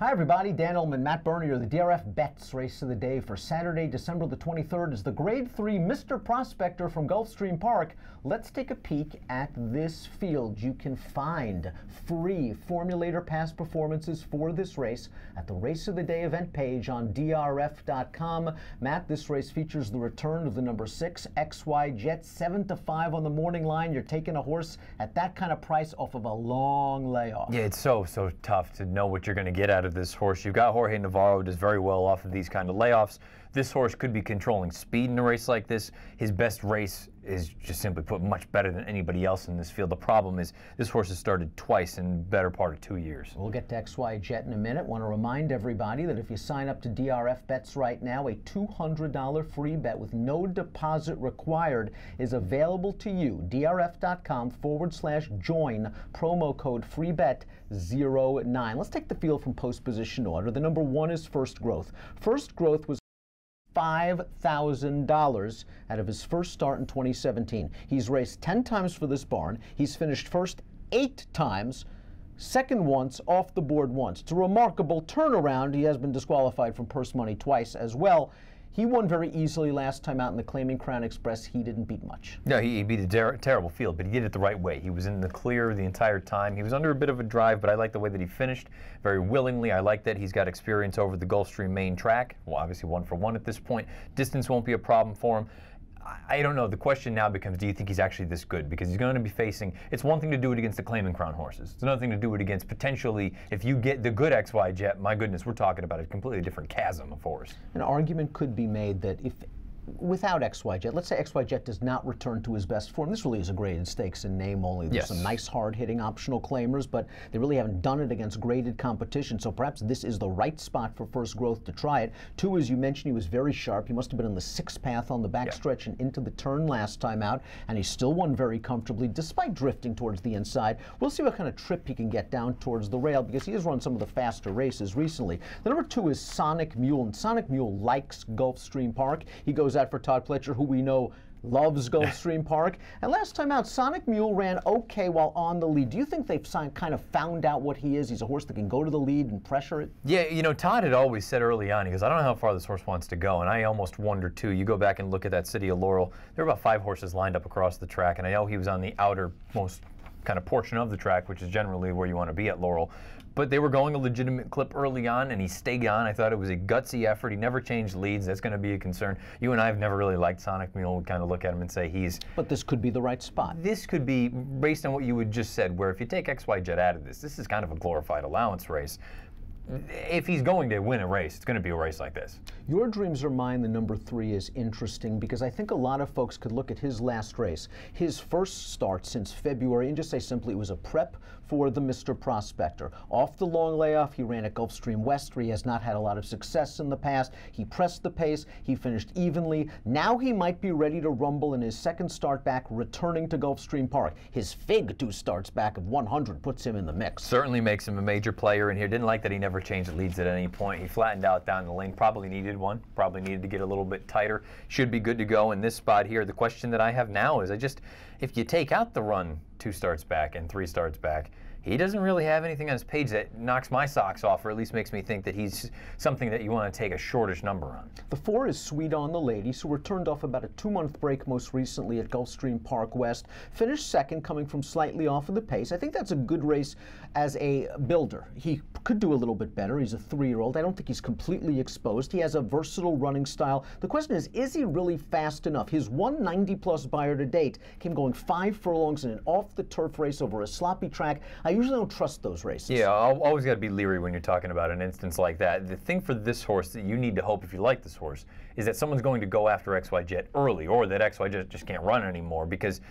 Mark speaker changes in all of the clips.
Speaker 1: Hi everybody, Dan Illman, Matt Bernier, the DRF Bets race of the day for Saturday, December the 23rd is the Grade 3 Mr. Prospector from Gulfstream Park. Let's take a peek at this field. You can find free formulator past performances for this race at the Race of the Day event page on DRF.com. Matt, this race features the return of the number 6 XY Jet, 7-5 on the morning line. You're taking a horse at that kind of price off of a long layoff.
Speaker 2: Yeah, it's so tough to know what you're going to get out of this horse. You've got Jorge Navarro, who does very well off of these kind of layoffs. This horse could be controlling speed in a race like this. His best race is, just simply put, much better than anybody else in this field. The problem is this horse has started twice in the better part of 2 years.
Speaker 1: We'll get to XY Jet in a minute. Want to remind everybody that if you sign up to DRF Bets right now, a $200 free bet with no deposit required is available to you. DRF.com/join, promo code FREEBET09. Let's take the field from post position order. The number 1 is First Growth. First Growth was $5,000 out of his first start in 2017. He's raced 10 times for this barn. He's finished first 8 times, second once, off the board once. It's a remarkable turnaround. He has been disqualified from purse money twice as well. He won very easily last time out in the Claiming Crown Express. He didn't beat much.
Speaker 2: No, he beat a terrible field, but he did it the right way. He was in the clear the entire time. He was under a bit of a drive, but I like the way that he finished very willingly. I like that he's got experience over the Gulfstream main track. Well, obviously 1 for 1 at this point. Distance won't be a problem for him. I don't know. The question now becomes, do you think he's actually this good? Because he's going to be facing, it's one thing to do it against the Claiming Crown horses. It's another thing to do it against potentially, if you get the good XY Jet, my goodness, we're talking about a completely different chasm of horse.
Speaker 1: An argument could be made that if, without XY Jet, let's say XY Jet does not return to his best form. This really is a graded stakes in name only. There's some nice hard-hitting optional claimers, but they really haven't done it against graded competition, so perhaps this is the right spot for First Growth to try it. 2, as you mentioned, he was very sharp. He must have been in the 6th path on the backstretch and into the turn last time out, and he still won very comfortably despite drifting towards the inside. We'll see what kind of trip he can get down towards the rail, because he has run some of the faster races recently. The number 2 is Sonic Mule, and Sonic Mule likes Gulfstream Park. He goes out for Todd Pletcher, who we know loves Gulfstream Park. And last time out, Sonic Mule ran okay while on the lead. Do you think they've kind of found out what he is? He's a horse that can go to the lead and pressure it?
Speaker 2: Yeah, you know, Todd had always said early on, he goes, I don't know how far this horse wants to go. And I almost wonder, too. You go back and look at that City of Laurel, there were about 5 horses lined up across the track. And I know he was on the outermost kind of portion of the track, which is generally where you want to be at Laurel. But they were going a legitimate clip early on, and he stayed on. I thought it was a gutsy effort. He never changed leads. That's going to be a concern. You and I have never really liked Sonic Mule. We kind of look at him and say he's...
Speaker 1: But this could be the right spot.
Speaker 2: This could be, based on what you had just said, where if you take XY Jet out of this is kind of a glorified allowance race. If he's going to win a race, it's going to be a race like this.
Speaker 1: Your Dreams Are Mine, the number 3, is interesting because I think a lot of folks could look at his last race, his first start since February, and just say simply it was a prep for the Mr. Prospector. Off the long layoff, he ran at Gulfstream West, where he has not had a lot of success in the past. He pressed the pace. He finished evenly. Now he might be ready to rumble in his second start back, returning to Gulfstream Park. His Fig 2 starts back of 100 puts him in the mix.
Speaker 2: Certainly makes him a major player in here. Didn't like that he never changed leads at any point. He flattened out down the lane. Probably needed one. Probably needed to get a little bit tighter. Should be good to go in this spot here. The question that I have now is, if you take out the run 2 starts back and 3 starts back, he doesn't really have anything on his page that knocks my socks off, or at least makes me think that he's something that you want to take a shortish number on.
Speaker 1: The 4 is Sweet on the Ladies, who returned off about a 2-month break most recently at Gulfstream Park West. Finished second, coming from slightly off of the pace. I think that's a good race as a builder. He could do a little bit better. He's a 3-year-old. I don't think he's completely exposed. He has a versatile running style. The question is he really fast enough? His 190-plus buyer to date came going 5 furlongs in an off-the-turf race over a sloppy track. I usually don't trust those races.
Speaker 2: Yeah, always got to be leery when you're talking about an instance like that. The thing for this horse that you need to hope, if you like this horse, is that someone's going to go after XY Jet early, or that XY Jet just can't run anymore, because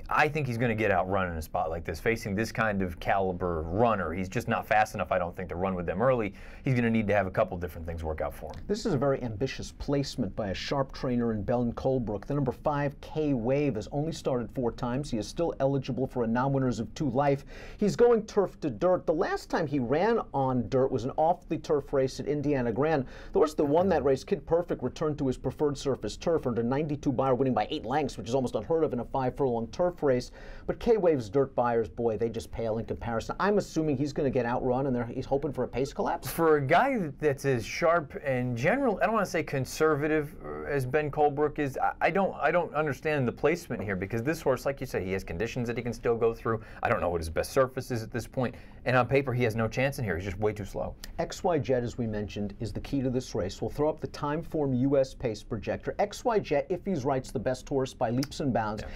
Speaker 2: I think he's going to get outrun in a spot like this. Facing this kind of caliber runner, he's just not fast enough, I don't think, to run with them early. He's going to need to have a couple different things work out for him.
Speaker 1: This is a very ambitious placement by a sharp trainer in Ben Colebrook. The number 5, K-Wave, has only started 4 times. He is still eligible for a non-winners of 2 life. He's going going turf to dirt. The last time he ran on dirt was an off-the-turf race at Indiana Grand. The horse that won that race, Kid Perfect, returned to his preferred surface turf, earned a 92 buyer, winning by 8 lengths, which is almost unheard of in a 5-furlong turf race. But K-Wave's dirt buyers, boy, they just pale in comparison. I'm assuming he's going to get outrun, and he's hoping for a pace collapse.
Speaker 2: For a guy that's as sharp and general, I don't want to say conservative as Ben Colebrook is, I don't understand the placement here, because this horse, like you say, he has conditions that he can still go through. I don't know what his best surface is at this point, and on paper he has no chance in here. He's just way too slow. XY
Speaker 1: Jet, as we mentioned, is the key to this race. We'll throw up the Timeform US pace projector. XY Jet, if he's right, is the best horse by leaps and bounds. Yeah.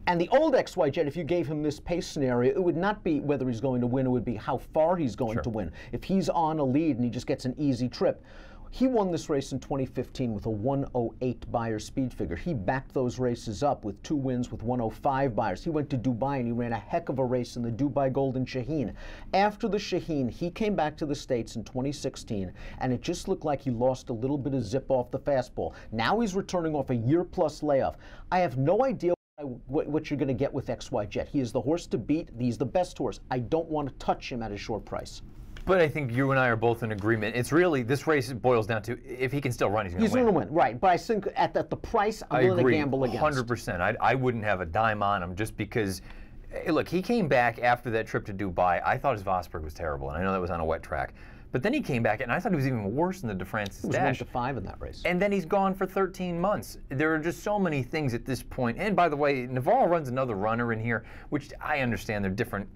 Speaker 1: And the old XY Jet, if you gave him this pace scenario, it would not be whether he's going to win, it would be how far he's going to win. If he's on a lead and he just gets an easy trip. He won this race in 2015 with a 108 buyer speed figure. He backed those races up with 2 wins with 105 buyers. He went to Dubai and he ran a heck of a race in the Dubai Golden Shaheen. After the Shaheen, he came back to the States in 2016, and it just looked like he lost a little bit of zip off the fastball. Now he's returning off a year-plus layoff. I have no idea what you're going to get with XY Jet. He is the horse to beat. He's the best horse. I don't want to touch him at a short price.
Speaker 2: But I think you and I are both in agreement. It's really, this race boils down to, if he can still run, he's going to win.
Speaker 1: He's going to win, right. But I think at the price, I'm willing to gamble against.
Speaker 2: 100%. I wouldn't have a dime on him just because, look, he came back after that trip to Dubai. I thought his Vosburg was terrible, and I know that was on a wet track. But then he came back, and I thought he was even worse than the De Francis Dash.
Speaker 1: He was 1-5 in that race.
Speaker 2: And then he's gone for 13 months. There are just so many things at this point. And by the way, Navarro runs another runner in here, which I understand they're different,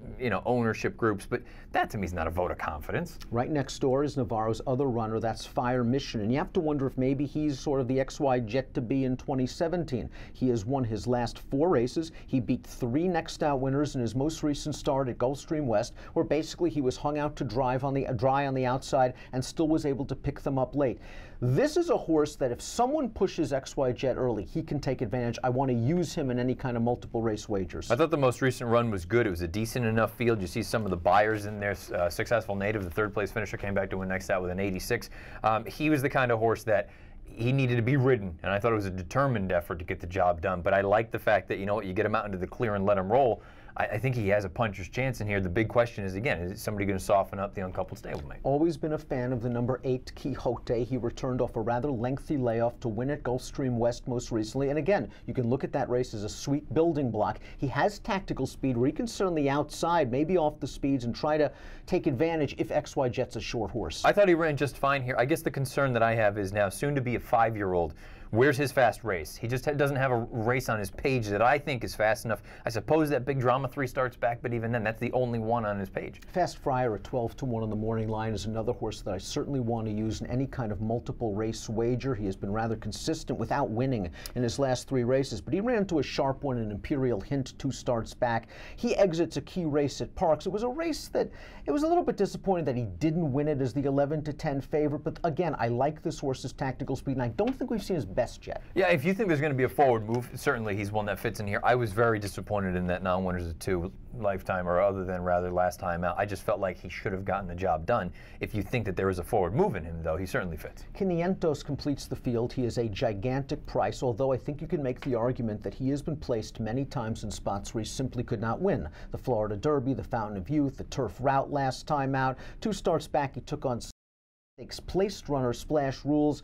Speaker 2: ownership groups, but that to me is not a vote of confidence.
Speaker 1: Right next door is Navarro's other runner, that's Fire Mission. And you have to wonder if maybe he's sort of the XY Jet to be in 2017. He has won his last 4 races. He beat 3 next out winners in his most recent start at Gulfstream West, where basically he was hung out to dry on the outside and still was able to pick them up late. This is a horse that if someone pushes XY Jet early, he can take advantage. I want to use him in any kind of multiple race wagers.
Speaker 2: I thought the most recent run was good. It was a decent enough field. You see some of the buyers in there. Successful Native, the 3rd place finisher, came back to win next out with an 86. He was the kind of horse that he needed to be ridden, and I thought it was a determined effort to get the job done. But I like the fact that, you get him out into the clear and let him roll. I think he has a puncher's chance in here. The big question is, again, is somebody going to soften up the uncoupled stablemate?
Speaker 1: Always been a fan of the number 8, Quixote. He returned off a rather lengthy layoff to win at Gulfstream West most recently. And again, you can look at that race as a sweet building block. He has tactical speed where he can sit on the outside, maybe off the speeds, and try to take advantage if XY Jet's a short horse.
Speaker 2: I thought he ran just fine here. I guess the concern that I have is now soon to be a 5-year-old. Where's his fast race? He just doesn't have a race on his page that I think is fast enough. I suppose that Big Drama 3 starts back, but even then, that's the only one on his page.
Speaker 1: Fast Friar at 12-1 on the morning line is another horse that I certainly want to use in any kind of multiple race wager. He has been rather consistent without winning in his last 3 races, but he ran into a sharp one in Imperial Hint 2 starts back. He exits a key race at Parks. It was a race that, it was a little bit disappointing that he didn't win it as the 11-10 favorite, but again, I like this horse's tactical speed, and I don't think we've seen his best yet.
Speaker 2: Yeah, if you think there's going to be a forward move, certainly he's one that fits in here. I was very disappointed in that non-winners of 2 lifetime, or other than rather last time out. I just felt like he should have gotten the job done. If you think that there is a forward move in him, though, he certainly fits.
Speaker 1: Quinientos completes the field. He is a gigantic price, although I think you can make the argument that he has been placed many times in spots where he simply could not win. The Florida Derby, the Fountain of Youth, the Turf Route last time out. 2 starts back, he took on 6 placed runner Splash Rules.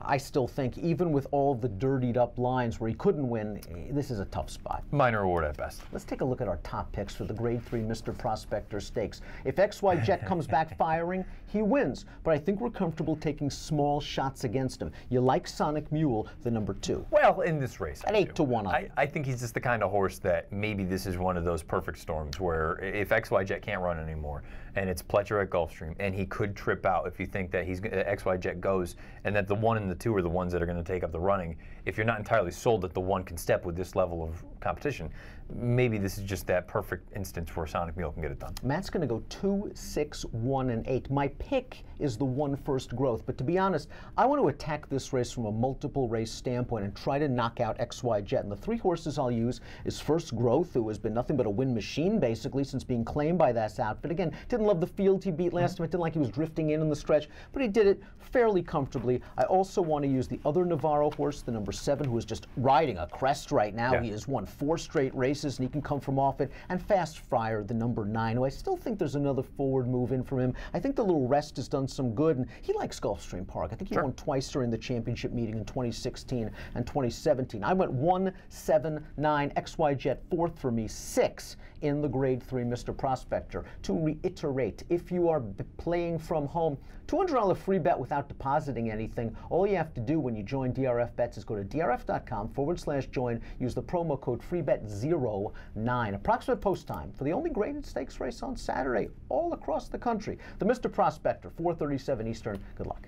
Speaker 1: I still think, even with all of the dirtied up lines where he couldn't win, this is a tough spot.
Speaker 2: Minor award at best.
Speaker 1: Let's take a look at our top picks for the Grade 3 Mr. Prospector Stakes. If XY Jet comes back firing, he wins. But I think we're comfortable taking small shots against him. You like Sonic Mule, the number 2.
Speaker 2: Well, in this race,
Speaker 1: at 8-1.
Speaker 2: I think he's just the kind of horse that maybe this is one of those perfect storms where if XY Jet can't run anymore, and it's Pletcher at Gulfstream, and he could trip out if you think that XY Jet goes, and that the 1 and the 2 are the ones that are going to take up the running. If you're not entirely sold that the 1 can step with this level of competition, maybe this is just that perfect instance where Sonic Mule can get it done.
Speaker 1: Matt's going to go 2, 6, 1, and 8. My pick is the 1 first growth, but to be honest, I want to attack this race from a multiple race standpoint and try to knock out XY Jet. And the 3 horses I'll use is First Growth, who has been nothing but a win machine basically since being claimed by that outfit. Again, didn't love the field he beat last time. It didn't like he was drifting in the stretch, but he did it fairly comfortably. I also want to use the other Navarro horse, the number 7, who is just riding a crest right now. Yeah. He has won 4 straight races. races, and he can come from off it. And Fast Friar, the number 9, who I still think there's another forward move in from him. I think the little rest has done some good, and he likes Gulfstream Park. I think he won twice during the championship meeting in 2016 and 2017. I went 1, 7, 9, XY Jet 4th for me, 6 in the Grade 3 Mr. Prospector. To reiterate, if you are playing from home, $200 free bet without depositing anything. All you have to do when you join DRF Bets is go to drf.com/join, use the promo code FREEBET09. Approximate post time for the only graded stakes race on Saturday all across the country. The Mr. Prospector, 4:37 Eastern. Good luck.